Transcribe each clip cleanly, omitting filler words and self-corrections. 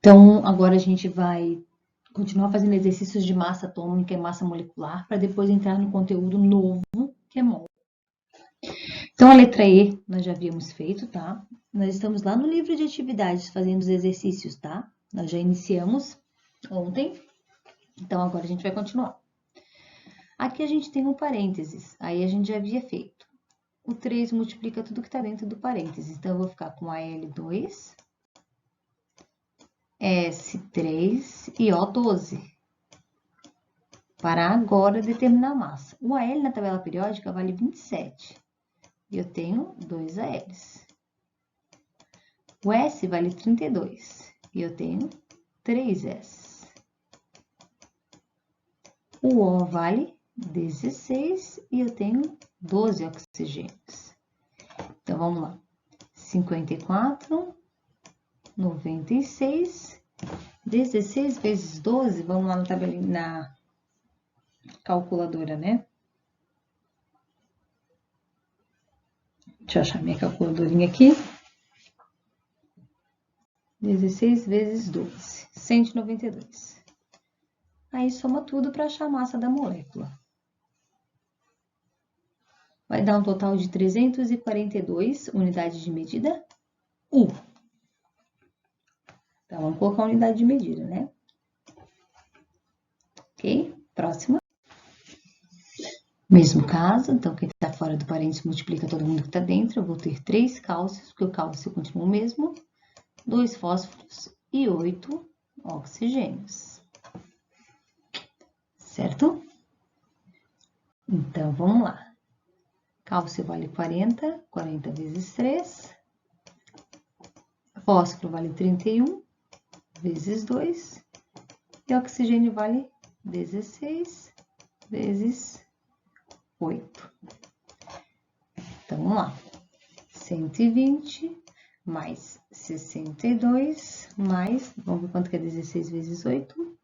Então, agora a gente vai continuar fazendo exercícios de massa atômica e massa molecular para depois entrar no conteúdo novo, que é mol. Então, a letra E nós já havíamos feito, tá? Nós estamos lá no livro de atividades fazendo os exercícios, tá? Nós já iniciamos ontem, então agora a gente vai continuar. Aqui a gente tem um parênteses, aí a gente já havia feito. O 3 multiplica tudo que está dentro do parênteses, então eu vou ficar com AL2, S3 e O12. Para agora determinar a massa. O AL na tabela periódica vale 27. E eu tenho 2 ALs. O S vale 32. E eu tenho 3 S. O O vale 16. E eu tenho 12 oxigênios. Então, vamos lá. 54, 96, 16 vezes 12. Vamos lá na tabelinha, na calculadora, né? Deixa eu achar minha calculadorinha aqui. 16 vezes 12, 192. Aí soma tudo para achar a massa da molécula. Vai dar um total de 342 unidades de medida U. Então, vamos colocar a unidade de medida, né? Ok? Próxima. Mesmo caso, então quem está fora do parênteses multiplica todo mundo que está dentro. Eu vou ter 3 cálcios, porque o cálcio continua o mesmo, 2 fósforos e 8 oxigênios. Certo? Então, vamos lá. Cálcio vale 40, 40 vezes 3. Fósforo vale 31, vezes 2. E oxigênio vale 16, vezes 8. Então, vamos lá. 120 mais 62 mais... Vamos ver quanto que é 16 vezes 8?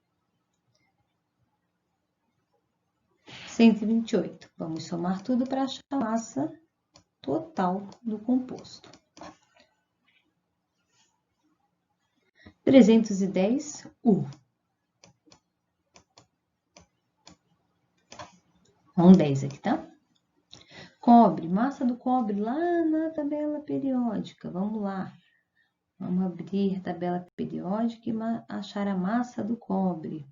128. Vamos somar tudo para achar a massa total do composto. 310 U. Então, 10 aqui, tá? Cobre, massa do cobre lá na tabela periódica. Vamos lá. Vamos abrir a tabela periódica e achar a massa do cobre.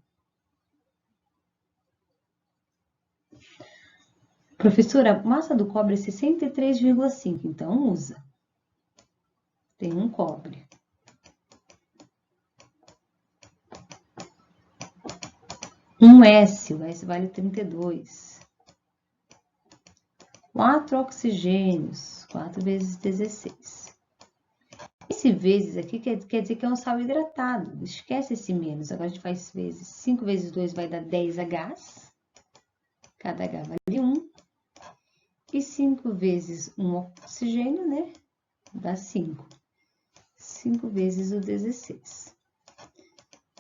Professora, a massa do cobre é 63,5, então usa. Tem um cobre. Um S, o S vale 32. 4 oxigênios, 4 vezes 16. Esse vezes aqui quer dizer que é um sal hidratado. Esquece esse menos. Agora a gente faz vezes. 5 vezes 2 vai dar 10 Hs. Cada H vale 1. E 5 vezes 1 oxigênio, né? Dá 5. 5 vezes o 16.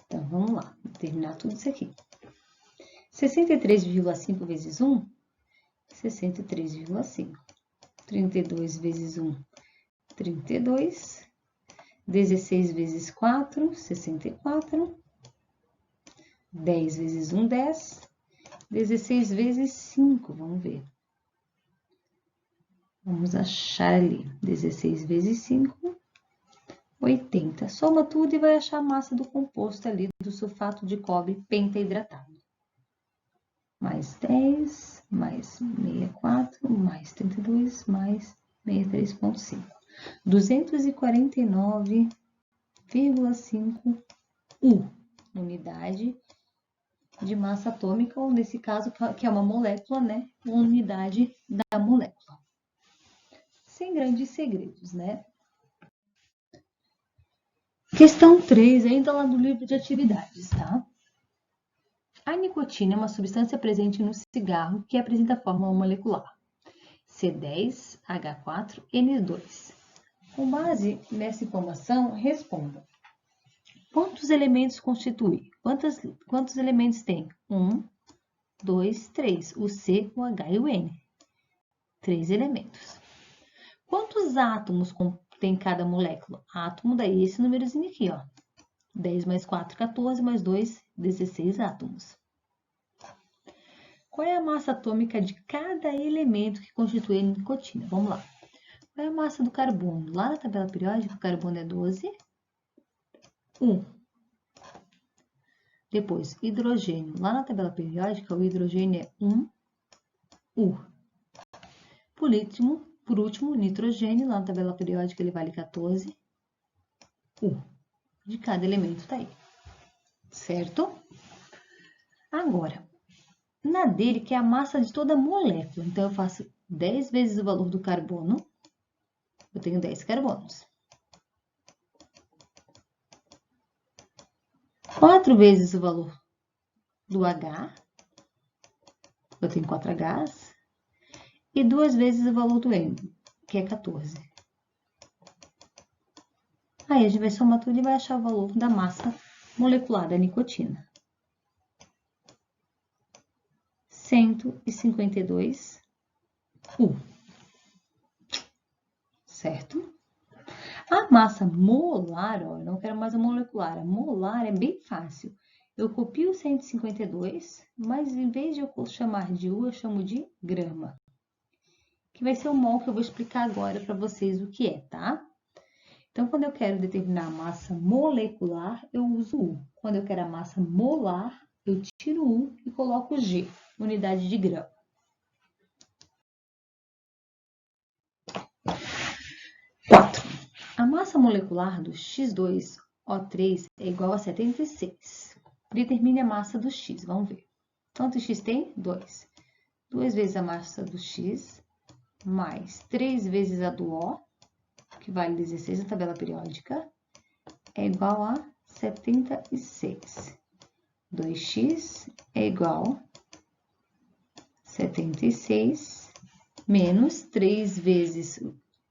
Então, vamos lá. Vou terminar tudo isso aqui. 63,5 vezes 1, 63,5. 32 vezes 1, 32. 16 vezes 4, 64. 10 vezes 1, 10. 16 vezes 5, vamos ver. Vamos achar ali. 16 vezes 5, 80. Soma tudo e vai achar a massa do composto ali do sulfato de cobre pentaidratado. Mais 10, mais 64, mais 32, mais 63,5. 249,5 U, unidade de massa atômica, ou nesse caso, que é uma molécula, né? Unidade da molécula. Sem grandes segredos, né? Questão 3, ainda lá do livro de atividades, tá? A nicotina é uma substância presente no cigarro que apresenta a fórmula molecular C10H4N2. Com base nessa informação, responda. Quantos elementos constitui? Quantos elementos tem? 1, 2, 3. O C, o H e o N. 3 elementos. Quantos átomos tem cada molécula? Átomo, daí esse númerozinho aqui, ó. 10 mais 4, 14, mais 2, 16 átomos. Qual é a massa atômica de cada elemento que constitui a nicotina? Vamos lá. Qual é a massa do carbono? Lá na tabela periódica, o carbono é 12, 1. Depois, hidrogênio. Lá na tabela periódica, o hidrogênio é 1, U. Por último, nitrogênio. Lá na tabela periódica, ele vale 14, U. De cada elemento está aí. Certo? Agora, na dele, que é a massa de toda molécula. Então, eu faço 10 vezes o valor do carbono. Eu tenho 10 carbonos. 4 vezes o valor do H. Eu tenho 4 Hs. E 2 vezes o valor do M, que é 14. Aí, a gente vai somar tudo e vai achar o valor da massa molecular da nicotina. 152 U. Certo? A massa molar, ó, eu não quero mais a molecular. A molar é bem fácil. Eu copio 152, mas em vez de eu chamar de U, eu chamo de grama. Que vai ser o mol que eu vou explicar agora para vocês o que é, tá? Então, quando eu quero determinar a massa molecular, eu uso U. Quando eu quero a massa molar, eu tiro U e coloco G, unidade de grama. A massa molecular do X2O3 é igual a 76. Determine a massa do X, vamos ver. Quanto X tem? 2. 2 vezes a massa do X, mais 3 vezes a do O, que vale 16 na tabela periódica, é igual a 76. 2x é igual a 76 menos 3 vezes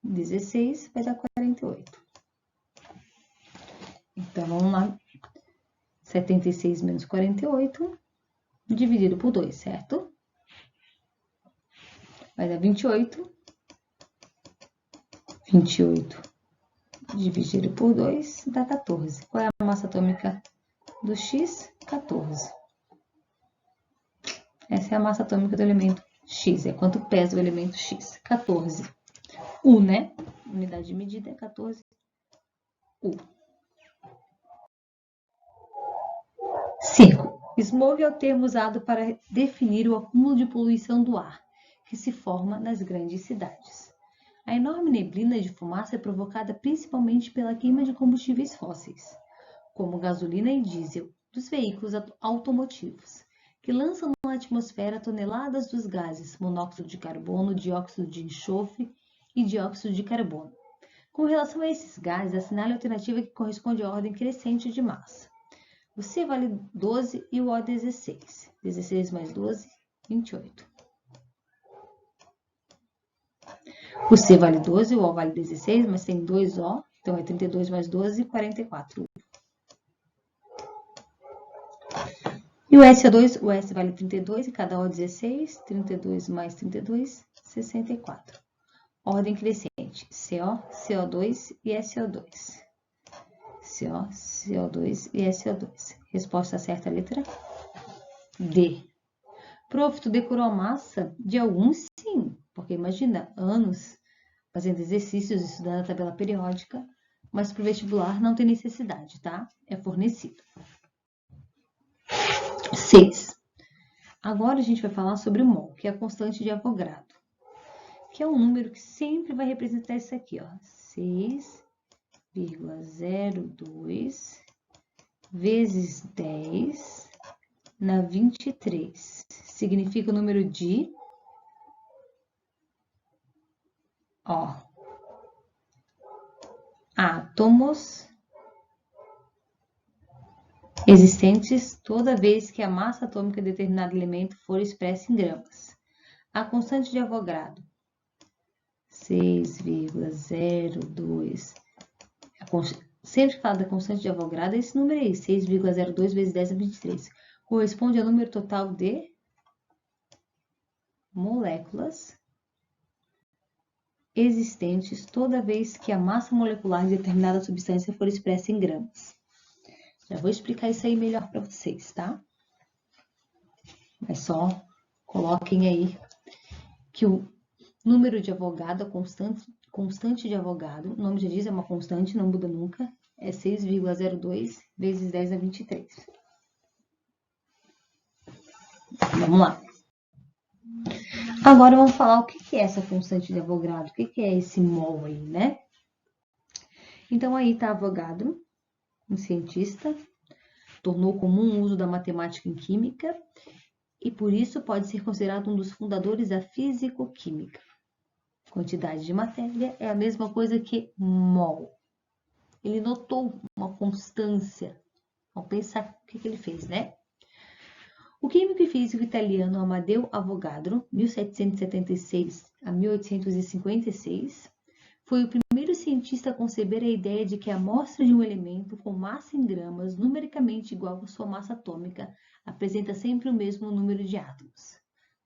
16 vai dar 48. Então, vamos lá. 76 menos 48 dividido por 2, certo? Vai dar 28. 28 dividido por 2 dá 14. Qual é a massa atômica do X? 14. Essa é a massa atômica do elemento X. É quanto pesa o elemento X. 14. U, né? Unidade de medida é 14 U. 5. Smog é o termo usado para definir o acúmulo de poluição do ar, que se forma nas grandes cidades. A enorme neblina de fumaça é provocada principalmente pela queima de combustíveis fósseis, como gasolina e diesel, dos veículos automotivos, que lançam na atmosfera toneladas dos gases monóxido de carbono, dióxido de enxofre e dióxido de carbono. Com relação a esses gases, assinale a alternativa que corresponde à ordem crescente de massa. O C vale 12 e o O 16. 16 mais 12, 28. O C vale 12, o O vale 16, mas tem 2 O, então é 32 mais 12, 44. E o SO2, o S vale 32 e cada O 16, 32 mais 32, 64. Ordem crescente, CO, CO2 e SO2. CO, CO2 e SO2. Resposta certa, letra D. Prof, tu decorou a massa de alguns? Sim, porque imagina, anos fazendo exercícios, estudando a tabela periódica, mas para o vestibular não tem necessidade, tá? É fornecido. 6. Agora a gente vai falar sobre o mol, que é a constante de Avogadro, que é um número que sempre vai representar isso aqui, ó, 6,02 vezes 10 na 23. Significa o número de, ó, átomos existentes toda vez que a massa atômica de determinado elemento for expressa em gramas. A constante de Avogadro, 6,02. Sempre que fala da constante de Avogadro, é esse número aí, 6,02 vezes 10 a 23. Corresponde ao número total de moléculas existentes toda vez que a massa molecular de determinada substância for expressa em gramas. Já vou explicar isso aí melhor para vocês, tá? Mas só coloquem aí que o número de Avogadro, a constante de Avogadro, o nome já diz, é uma constante, não muda nunca, é 6,02 vezes 10 a 23. Vamos lá. Agora vamos falar o que é essa constante de Avogadro, o que é esse mol aí, né? Então aí está Avogadro, um cientista, tornou comum o uso da matemática em química e por isso pode ser considerado um dos fundadores da físico-química. Quantidade de matéria é a mesma coisa que mol. Ele notou uma constância. Vamos pensar o que ele fez, né? O químico e físico italiano Amadeo Avogadro, 1776 a 1856, foi o primeiro cientista a conceber a ideia de que a amostra de um elemento com massa em gramas numericamente igual à sua massa atômica apresenta sempre o mesmo número de átomos.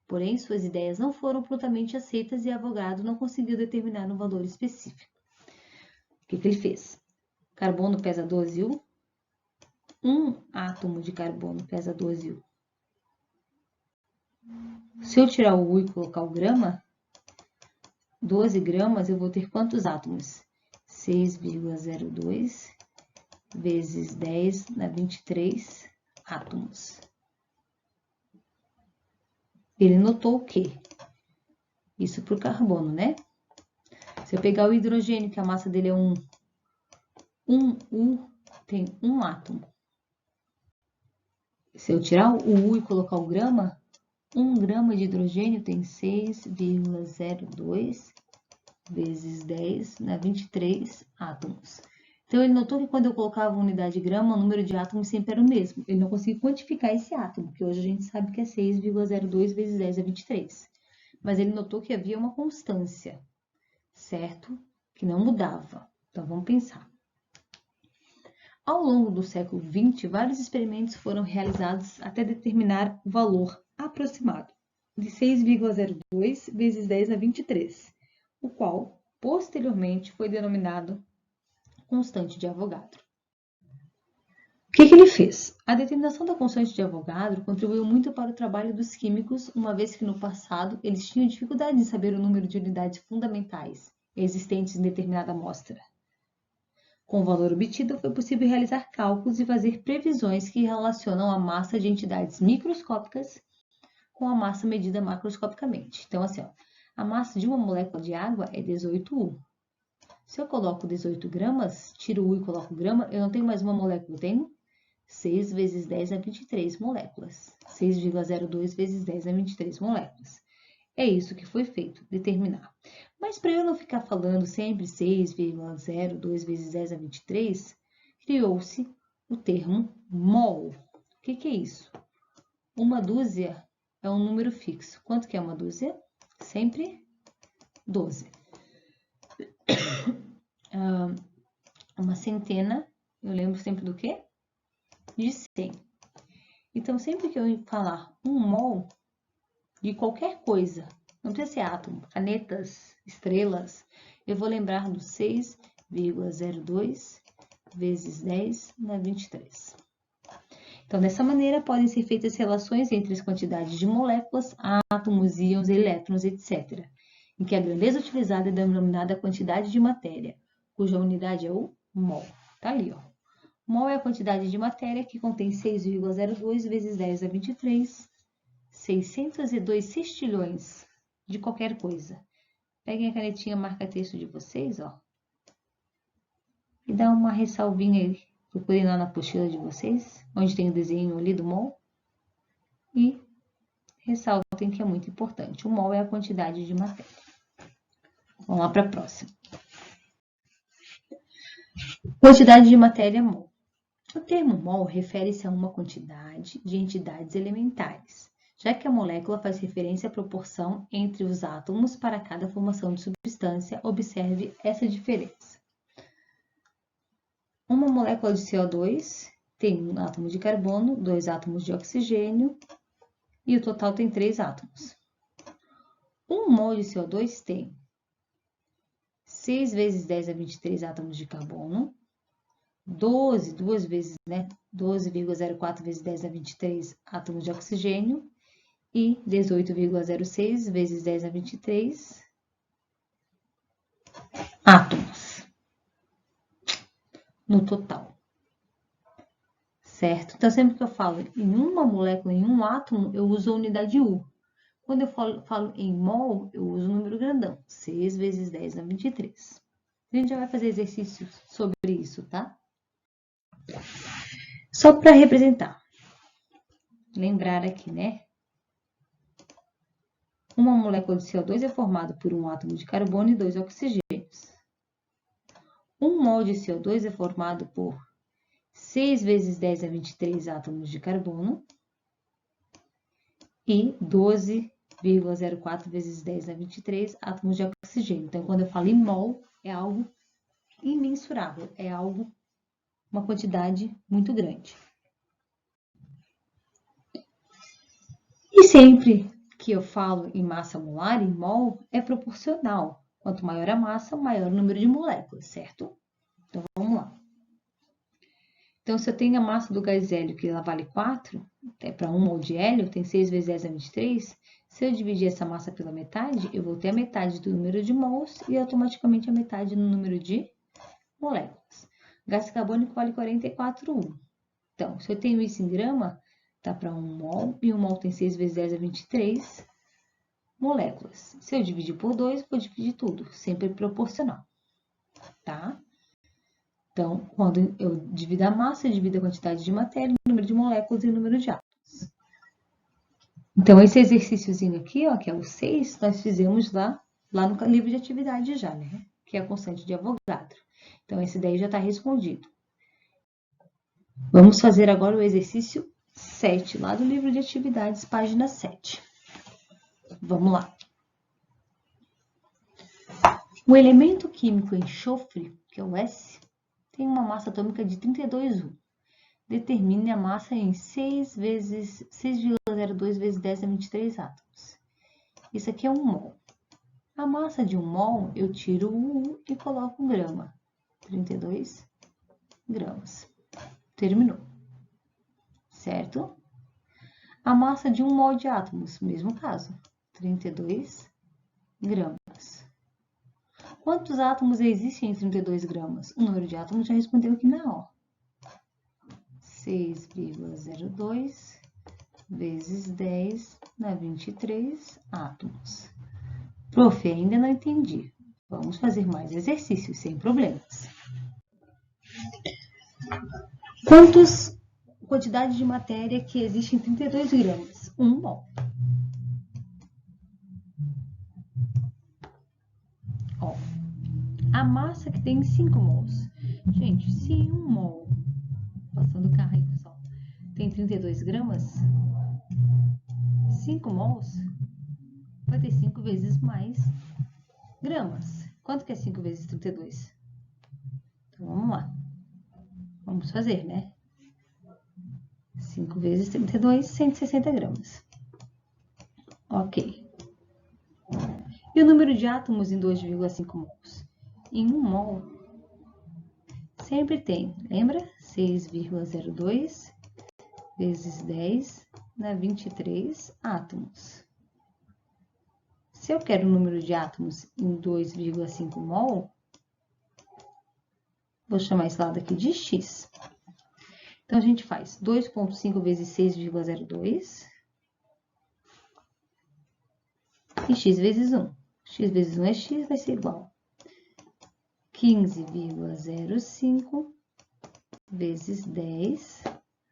Porém, suas ideias não foram prontamente aceitas e Avogadro não conseguiu determinar um valor específico. O que ele fez? Carbono pesa 12 U. Um átomo de carbono pesa 12 U. Se eu tirar o U e colocar o grama, 12 gramas eu vou ter quantos átomos? 6,02 vezes 10 na 23 átomos. Ele notou o quê? Isso para o carbono, né? Se eu pegar o hidrogênio, que a massa dele é 1, 1 U tem um átomo. Se eu tirar o U e colocar o grama, 1 grama de hidrogênio tem 6,02 vezes 10 na 23 átomos. Então, ele notou que quando eu colocava a unidade de grama, o número de átomos sempre era o mesmo. Ele não conseguiu quantificar esse átomo, que hoje a gente sabe que é 6,02 vezes 10 a 23. Mas ele notou que havia uma constância, certo? Que não mudava. Então, vamos pensar. Ao longo do século XX, vários experimentos foram realizados até determinar o valor aproximado de 6,02 vezes 10 a 23, o qual, posteriormente, foi denominado constante de Avogadro. O que ele fez? A determinação da constante de Avogadro contribuiu muito para o trabalho dos químicos, uma vez que no passado eles tinham dificuldade em saber o número de unidades fundamentais existentes em determinada amostra. Com o valor obtido, foi possível realizar cálculos e fazer previsões que relacionam a massa de entidades microscópicas com a massa medida macroscopicamente. Então, assim, ó, a massa de uma molécula de água é 18 U. Se eu coloco 18 gramas, tiro U e coloco grama, eu não tenho mais uma molécula, eu tenho 6 vezes 10 a 23 moléculas. 6,02 vezes 10 a 23 moléculas. É isso que foi feito, determinar. Mas para eu não ficar falando sempre 6,02 vezes 10 a 23, criou-se o termo mol. O que é isso? Uma dúzia é um número fixo. Quanto que é uma dúzia? Sempre 12. Uma centena, eu lembro sempre do quê? De 100. Então, sempre que eu falar um mol de qualquer coisa, não precisa ser átomo, canetas, estrelas, eu vou lembrar do 6,02 vezes 10 na 23. Então, dessa maneira, podem ser feitas relações entre as quantidades de moléculas, átomos, íons, elétrons, etc., em que a grandeza utilizada é denominada quantidade de matéria, cuja unidade é o mol. Tá ali, ó. Mol é a quantidade de matéria que contém 6,02 vezes 10 a 23, 602 sextilhões de qualquer coisa. Peguem a canetinha marca-texto de vocês, ó, e dá uma ressalvinha aí. Procurem lá na apostila de vocês, onde tem o desenho ali do mol, e ressaltem que é muito importante. O mol é a quantidade de matéria. Vamos lá para a próxima. Quantidade de matéria mol. O termo mol refere-se a uma quantidade de entidades elementares, já que a molécula faz referência à proporção entre os átomos para cada formação de substância. Observe essa diferença. Uma molécula de CO2 tem um átomo de carbono, 2 átomos de oxigênio e o total tem 3 átomos. 1 mol de CO2 tem 6 vezes 10 a 23 átomos de carbono, 12, duas vezes, né? 12,04 vezes 10 a 23 átomos de oxigênio e 18,06 vezes 10 a 23 átomos no total. Certo? Então, sempre que eu falo em uma molécula, em um átomo, eu uso a unidade U. Quando eu falo em mol, eu uso o número grandão, 6 vezes 10 a 23. A gente já vai fazer exercícios sobre isso, tá? Só para representar. Lembrar aqui, né? Uma molécula de CO2 é formada por um átomo de carbono e 2 oxigênios. Um mol de CO2 é formado por 6 vezes 10 a 23 átomos de carbono e 12,04 vezes 10 a 23 átomos de oxigênio. Então, quando eu falo em mol, é algo imensurável, é algo, uma quantidade muito grande. E sempre que eu falo em massa molar, em mol, é proporcional. Quanto maior a massa, maior o número de moléculas, certo? Então, vamos lá. Então, se eu tenho a massa do gás hélio, que ela vale 4, para 1 mol de hélio, tem 6 vezes 10 a 23, se eu dividir essa massa pela metade, eu vou ter a metade do número de mols e automaticamente a metade no número de moléculas. O gás carbônico vale 44,1. Então, se eu tenho isso em grama, tá para 1 mol, e 1 mol tem 6 vezes 10 a 23 moléculas. Se eu dividir por 2, vou dividir tudo, sempre proporcional, tá? Então, quando eu divido a massa, eu divido a quantidade de matéria, o número de moléculas e o número de átomos. Então, esse exercíciozinho aqui, ó, que é o 6, nós fizemos lá no livro de atividade já, né? Que é a constante de Avogadro. Então, esse daí já está respondido. Vamos fazer agora o exercício 7, lá do livro de atividades, página 7. Vamos lá. O elemento químico enxofre, que é o S, tem uma massa atômica de 32,1. Determine a massa em 6,02 vezes 10 a 23 átomos. Isso aqui é 1 mol. A massa de 1 mol, eu tiro o U e coloco grama. 32 gramas. Terminou. Certo? A massa de 1 mol de átomos, mesmo caso. 32 gramas. Quantos átomos existem em 32 gramas? O número de átomos já respondeu aqui na hora. 6,02 vezes 10 na 23 átomos. Prof, ainda não entendi. Vamos fazer mais exercícios, sem problemas. Quantidade de matéria que existe em 32 gramas? 1 mol. Ó, a massa que tem 5 mols. Gente, se 1 mol, passando o carro aí, pessoal, tem 32 gramas, 5 mols vai ter 5 vezes mais gramas. Quanto que é 5 vezes 32? Então, vamos lá. Vamos fazer, né? 5 vezes 32, 160 gramas. Ok. E o número de átomos em 2,5 mols? Em 1 mol, sempre tem, lembra? 6,02 vezes 10 na 23 átomos. Se eu quero o número de átomos em 2,5 mol, vou chamar esse lado aqui de x. Então, a gente faz 2,5 vezes 6,02 e x vezes 1. X vezes 1 é x, vai ser igual a 15,05 vezes 10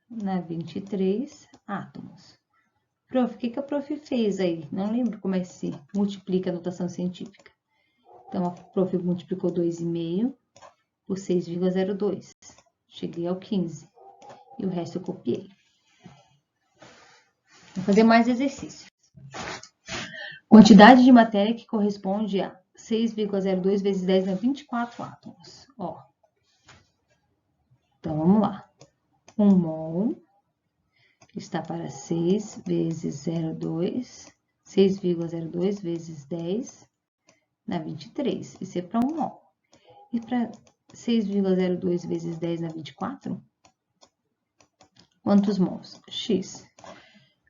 na 23 átomos. Prof, o que a prof fez aí? Não lembro como é que se multiplica a notação científica. Então, a prof multiplicou 2,5 por 6,02. Cheguei ao 15. E o resto eu copiei. Vou fazer mais exercícios. Quantidade de matéria que corresponde a 6,02 vezes 10 na 24 átomos. Ó. Então, vamos lá. 1 mol está para 6 vezes 0,2, 6,02 vezes 10 na 23. Isso é para 1 mol. E para 6,02 vezes 10 na 24? Quantos mols? X.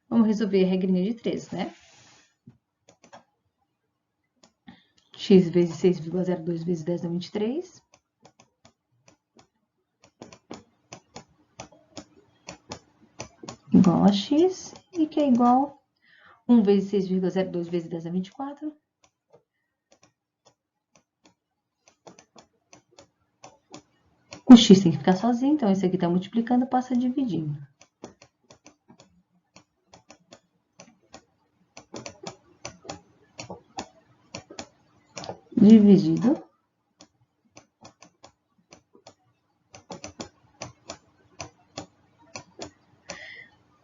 Vamos resolver a regrinha de 3, né? X vezes 6,02 vezes 10 na 23. Igual a X, e que é igual 1 vezes 6,02 vezes 10 na 24. O X tem que ficar sozinho, então esse aqui está multiplicando, passa dividindo. Dividido.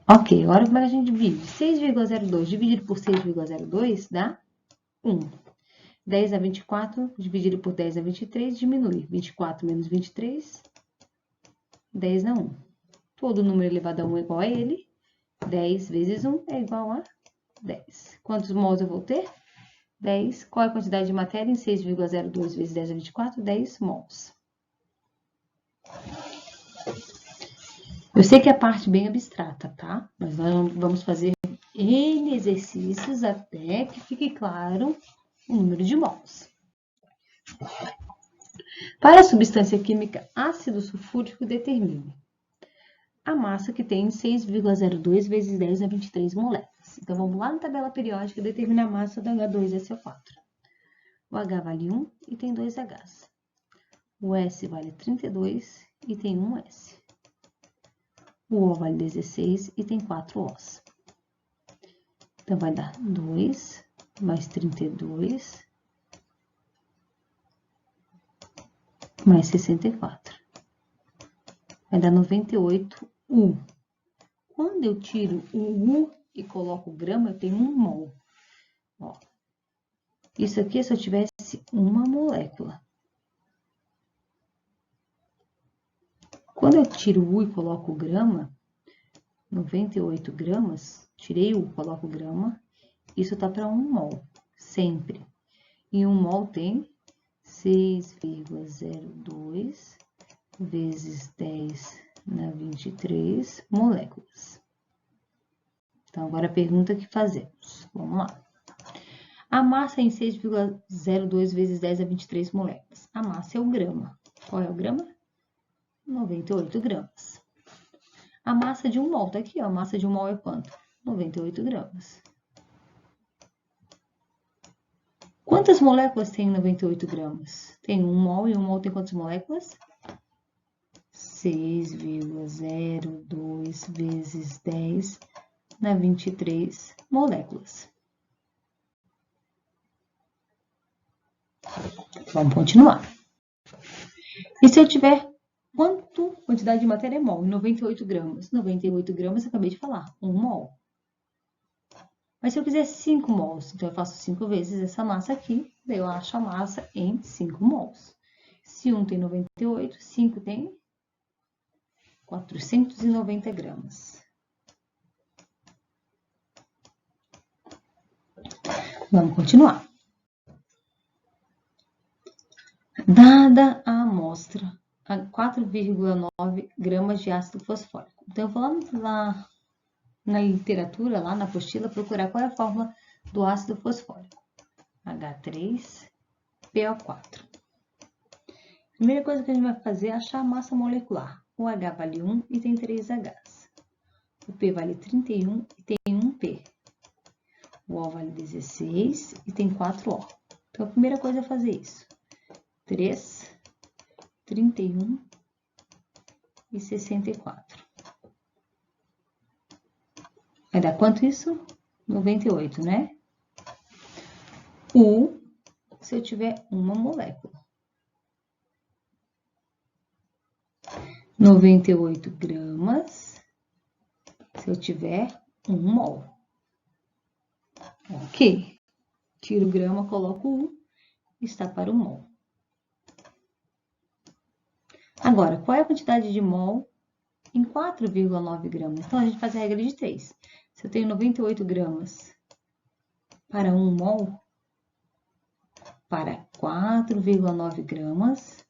Ok, agora como é que a gente divide? 6,02 dividido por 6,02 dá 1. 10 a 24 dividido por 10 a 23 diminui. 24 menos 23, 10 dá 1. Todo número elevado a 1 é igual a ele. 10 vezes 1 é igual a 10. Quantos mols eu vou ter? 10. Qual é a quantidade de matéria em 6,02 vezes 10 a 24? 10 mols. Eu sei que é a parte bem abstrata, tá? Mas nós vamos fazer N exercícios até que fique claro o número de mols. Para a substância química ácido sulfúrico, determine a massa que tem 6,02 vezes 10 a 23 moléculas. Então, vamos lá na tabela periódica e determinar a massa do H2SO4. O H vale 1 e tem 2 Hs. O S vale 32 e tem 1 S. O O vale 16 e tem 4 Os. Então, vai dar 2 mais 32 mais 64. Vai dar 98 U. Quando eu tiro o U e coloco o grama, eu tenho 1 mol. Ó, isso aqui é se eu tivesse uma molécula. Quando eu tiro o U e coloco o grama, 98 gramas, tirei o U e coloco o grama, isso tá para 1 mol, sempre. E 1 mol tem 6,02 vezes 10 na 23 moléculas. Então, agora a pergunta que fazemos. Vamos lá. A massa é em 6,02 vezes 10 a 23 moléculas. A massa é o grama. Qual é o grama? 98 gramas. A massa de 1 mol, tá aqui, ó. A massa de 1 mol é quanto? 98 gramas. Quantas moléculas tem 98 gramas? Tem 1 mol e 1 mol tem quantas moléculas? 6,02 vezes 10 na 23 moléculas. Vamos continuar. E se eu tiver quantidade de matéria é mol? 98 gramas. 98 gramas, eu acabei de falar, 1 mol. Mas se eu quiser 5 mols, então eu faço 5 vezes essa massa aqui, daí eu acho a massa em 5 mols. Se 1 tem 98, 5 tem 490 gramas. Vamos continuar. Dada a amostra, 4,9 gramas de ácido fosfórico. Então, eu vou lá na literatura, lá na apostila, procurar qual é a fórmula do ácido fosfórico. H3PO4. Primeira coisa que a gente vai fazer é achar a massa molecular. O H vale 1 e tem 3 Hs. O P vale 31 e tem 1 P. O O vale 16 e tem 4 O. Então, a primeira coisa é fazer isso. 3, 31 e 64. Vai dar quanto isso? 98, né? U, se eu tiver uma molécula. 98 gramas, se eu tiver 1 mol. Ok. Tiro o grama, coloco o U, está para o mol. Agora, qual é a quantidade de mol em 4,9 gramas? Então, a gente faz a regra de 3. Se eu tenho 98 gramas para 1 mol, para 4,9 gramas,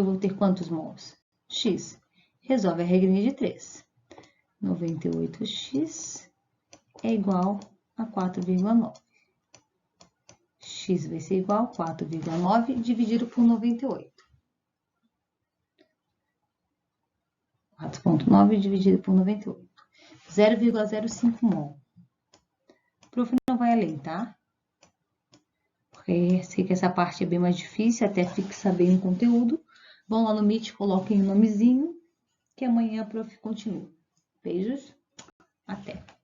eu vou ter quantos mols? X. Resolve a regrinha de 3. 98x é igual a 4,9. X vai ser igual a 4,9 dividido por 98. 4,9 dividido por 98. 0,05 mol. O prof não vai além, tá? Porque sei que essa parte é bem mais difícil, até fixar bem o conteúdo. Vão lá no Meet, coloquem o nomezinho, que amanhã a prof continua. Beijos, até!